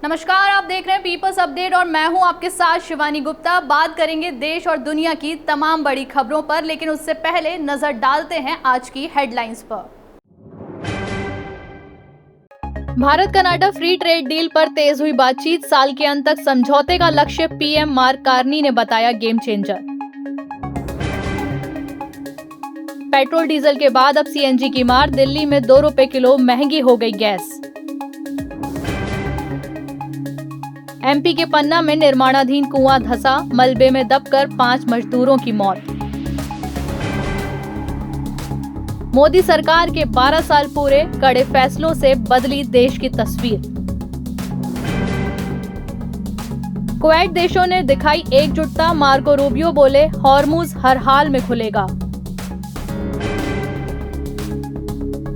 नमस्कार, आप देख रहे हैं पीपल्स अपडेट और मैं हूं आपके साथ शिवानी गुप्ता। बात करेंगे देश और दुनिया की तमाम बड़ी खबरों पर, लेकिन उससे पहले नजर डालते हैं आज की हेडलाइंस पर। Bharat Canada free trade deal पर तेज हुई बातचीत, साल के अंत तक समझौते का लक्ष्य पीएम मार्क कार्नी ने बताया गेम चेंजर। पेट्रोल डीजल के बाद अब सीएनजी की मार, दिल्ली में 2 रुपए किलो महंगी हो गई गैस। एमपी के पन्ना में निर्माणाधीन कुआं धंसा, मलबे में दबकर 5 मजदूरों की मौत। मोदी सरकार के 12 साल पूरे, कड़े फैसलों से बदली देश की तस्वीर। कुवैत देशों ने दिखाई एकजुटता, मार्को रूबियो बोले हॉर्मुज हर हाल में खुलेगा।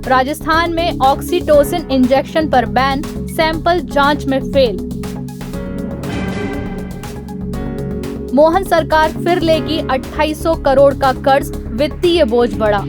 राजस्थान में ऑक्सीटोसिन इंजेक्शन पर बैन, सैंपल जांच में फेल। मोहन सरकार फिर लेगी 2800 करोड़ का कर्ज, वित्तीय बोझ बढ़ा।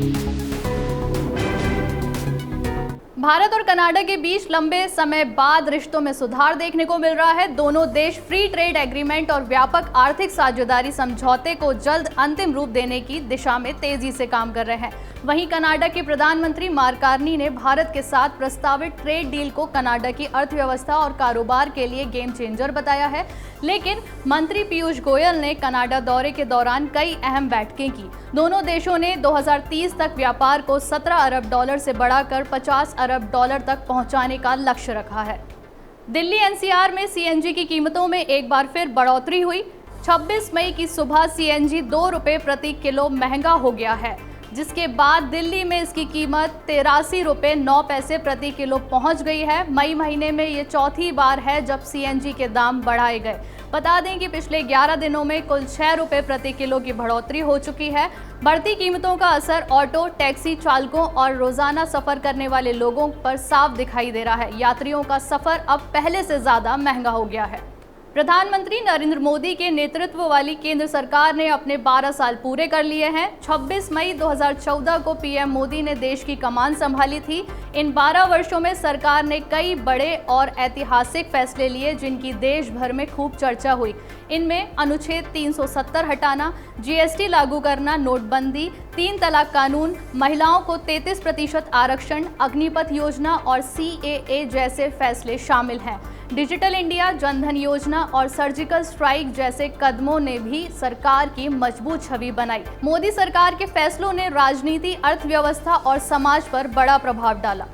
भारत और कनाडा के बीच लंबे समय बाद रिश्तों में सुधार देखने को मिल रहा है। दोनों देश फ्री ट्रेड एग्रीमेंट और व्यापक आर्थिक साझेदारी समझौते को जल्द अंतिम रूप देने की दिशा में तेजी से काम कर रहे हैं। वहीं कनाडा के प्रधानमंत्री मार्क कार्नी ने भारत के साथ प्रस्तावित ट्रेड डील को कनाडा की अर्थव्यवस्था और कारोबार के लिए गेम चेंजर बताया है। लेकिन मंत्री पीयूष गोयल ने कनाडा दौरे के दौरान कई अहम बैठकें की। दोनों देशों ने 2030 तक व्यापार को 17 अरब डॉलर से बढ़ाकर 50 अरब डॉलर तक पहुंचाने का लक्ष्य रखा है। दिल्ली एनसीआर में सीएनजी की कीमतों में एक बार फिर बढ़ोतरी हुई। 26 मई की सुबह सीएनजी 2 रुपए प्रति किलो महंगा हो गया है, जिसके बाद दिल्ली में इसकी कीमत 83 रुपए 9 पैसे प्रति किलो पहुंच गई है। मई महीने में ये चौथी बार है जब सीएनजी के दाम बढ़ाए गए। बता दें कि पिछले 11 दिनों में कुल 6 रुपए प्रति किलो की बढ़ोतरी हो चुकी है। बढ़ती कीमतों का असर ऑटो, टैक्सी चालकों और रोजाना सफर करने वाले लोगों पर साफ दिखाई दे रहा है। यात्रियों का सफर अब पहले से ज्यादा महंगा हो गया है। प्रधानमंत्री नरेंद्र मोदी के नेतृत्व वाली केंद्र सरकार ने अपने 12 साल पूरे कर लिए हैं। 26 मई 2014 को पीएम मोदी ने देश की कमान संभाली थी। इन 12 वर्षों में सरकार ने कई बड़े और ऐतिहासिक फैसले लिए, जिनकी देश भर में खूब चर्चा हुई। इनमें अनुच्छेद 370 हटाना, जीएसटी लागू करना, नोटबंदी, 3 तलाक कानून, महिलाओं को 33% आरक्षण, अग्निपथ योजना और सीएए जैसे फैसले शामिल हैं। डिजिटल इंडिया, जनधन योजना और सर्जिकल स्ट्राइक जैसे कदमों ने भी सरकार की मजबूत छवि बनाई। मोदी सरकार के फैसलों ने राजनीति, अर्थव्यवस्था और समाज पर बड़ा प्रभाव डाला।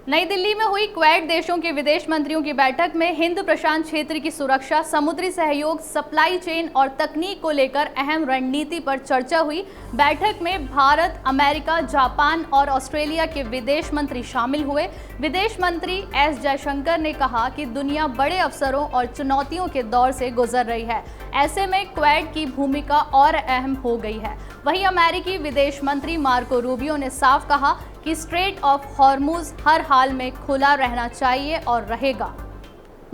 नई दिल्ली में हुई क्वेड देशों के विदेश मंत्रियों की बैठक में हिंद प्रशांत क्षेत्र की सुरक्षा, समुद्री सहयोग, सप्लाई चेन और तकनीक को लेकर अहम रणनीति पर चर्चा हुई। बैठक में भारत, अमेरिका, जापान और ऑस्ट्रेलिया के विदेश मंत्री शामिल हुए। विदेश मंत्री एस जयशंकर ने कहा कि दुनिया बड़े अवसरों और चुनौतियों के दौर से गुजर रही है। ऐसे में क्वेड की भूमिका और अहम हो गई है। वहीं अमेरिकी विदेश मंत्री मार्को रूबियो ने साफ कहा कि स्ट्रेट ऑफ हॉर्मुज हर हाल में खुला रहना चाहिए और रहेगा।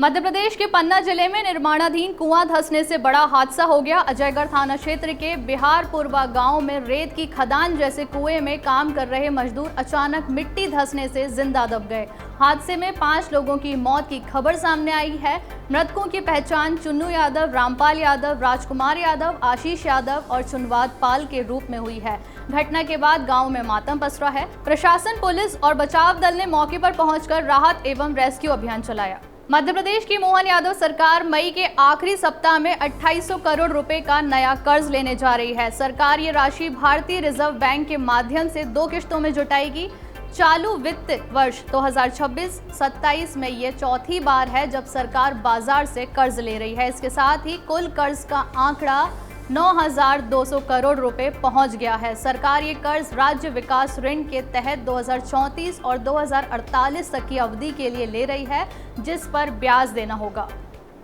मध्य प्रदेश के पन्ना जिले में निर्माणाधीन कुआं धंसने से बड़ा हादसा हो गया। अजयगढ़ थाना क्षेत्र के बिहारपुरवा गांव में रेत की खदान जैसे कुएं में काम कर रहे मजदूर अचानक मिट्टी धंसने से जिंदा दब गए। हादसे में 5 लोगों की मौत की खबर सामने आई है। मृतकों की पहचान चुन्नू यादव, रामपाल यादव, राजकुमार यादव, आशीष यादव और चुनवाद पाल के रूप में हुई है। घटना के बाद गांव में मातम पसरा है। प्रशासन, पुलिस और बचाव दल ने मौके पर पहुंचकर राहत एवं रेस्क्यू अभियान चलाया। मध्य प्रदेश की मोहन यादव सरकार मई के आखिरी सप्ताह में 2800 करोड़ रुपए का नया कर्ज लेने जा रही है। सरकार ये राशि भारतीय रिजर्व बैंक के माध्यम से 2 किश्तों में जुटाएगी। चालू वित्त वर्ष 2026-27 में ये चौथी बार है जब सरकार बाजार से कर्ज ले रही है। इसके साथ ही कुल कर्ज का आंकड़ा 9,200 करोड़ रुपए पहुंच गया है। सरकार ये कर्ज राज्य विकास ऋण के तहत 2034 और 2048 तक की अवधि के लिए ले रही है, जिस पर ब्याज देना होगा।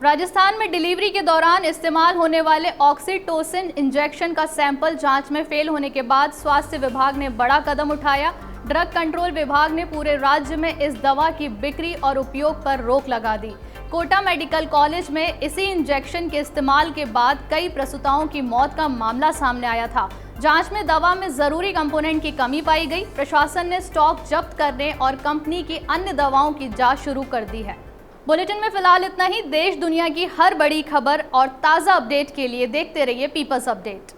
राजस्थान में डिलीवरी के दौरान इस्तेमाल होने वाले ऑक्सीटोसिन इंजेक्शन का सैंपल जांच में फेल होने के बाद स्वास्थ्य विभाग ने बड़ा कदम उठाया। ड्रग कंट्रोल विभाग ने पूरे राज्य में इस दवा की बिक्री और उपयोग पर रोक लगा दी। कोटा मेडिकल कॉलेज में इसी इंजेक्शन के इस्तेमाल के बाद कई प्रसूताओं की मौत का मामला सामने आया था। जांच में दवा में जरूरी कंपोनेंट की कमी पाई गई। प्रशासन ने स्टॉक जब्त करने और कंपनी की अन्य दवाओं की जांच शुरू कर दी है। बुलेटिन में फिलहाल इतना ही। देश दुनिया की हर बड़ी खबर और ताज़ा अपडेट के लिए देखते रहिए पीपल्स अपडेट।